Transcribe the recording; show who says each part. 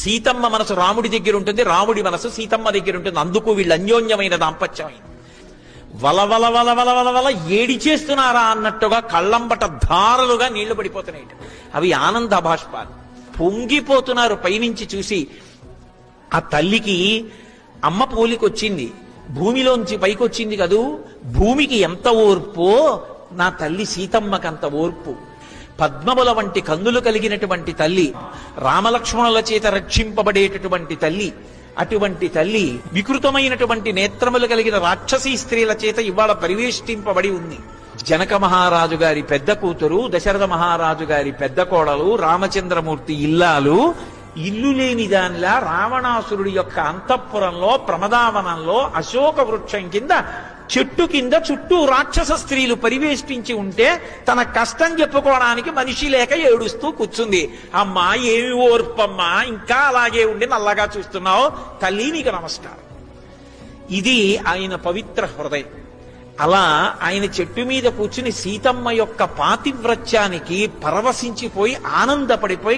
Speaker 1: సీతమ్మ మనసు రాముడి దగ్గర ఉంటుంది, రాముడి మనసు సీతమ్మ దగ్గర ఉంటుంది. అందుకు వీళ్ళు అన్యోన్యమైన దాంపత్యమైంది. వలవల వల వల వల వల ఏడి చేస్తున్నారా అన్నట్టుగా కళ్ళంబట ధారలుగా నీళ్లు పడిపోతున్నాయి. అవి ఆనంద బాష్పాలు. పొంగిపోతున్నారు పైనుంచి చూసి. ఆ తల్లికి అమ్మ పోలికొచ్చింది, భూమిలోంచి పైకొచ్చింది కదూ. భూమికి ఎంత ఓర్పో నా తల్లి సీతమ్మకంత ఓర్పు. పద్మముల వంటి కన్నులు కలిగినటువంటి తల్లి, రామలక్ష్మణుల చేత రక్షింపబడేటటువంటి తల్లి. అటువంటి తల్లి వికృతమైనటువంటి నేత్రములు కలిగిన రాక్షసీ స్త్రీల చేత ఇవాళ పరివేష్టింపబడి ఉంది. జనక మహారాజు గారి పెద్ద కూతురు, దశరథ మహారాజు గారి పెద్ద కోడలు, రామచంద్రమూర్తి ఇల్లాలు ఇల్లు లేని దానిలా రావణాసురుడి యొక్క అంతఃపురంలో ప్రమదావనంలో అశోక వృక్షం కింద చెట్టు కింద చుట్టూ రాక్షస స్త్రీలు పరివేష్టించి ఉంటే తన కష్టం చెప్పుకోవడానికి మనిషి లేక ఏడుస్తూ కూర్చుంది. అమ్మా ఏమి ఓర్పమ్మా, ఇంకా అలాగే ఉండి నల్లగా చూస్తున్నావు, తల్లి నీకు నమస్కారం. ఇది ఆయన పవిత్ర హృదయం. అలా ఆయన చెట్టు మీద కూర్చుని సీతమ్మ యొక్క పాతివ్రత్యానికి పరవశించిపోయి ఆనందపడిపోయి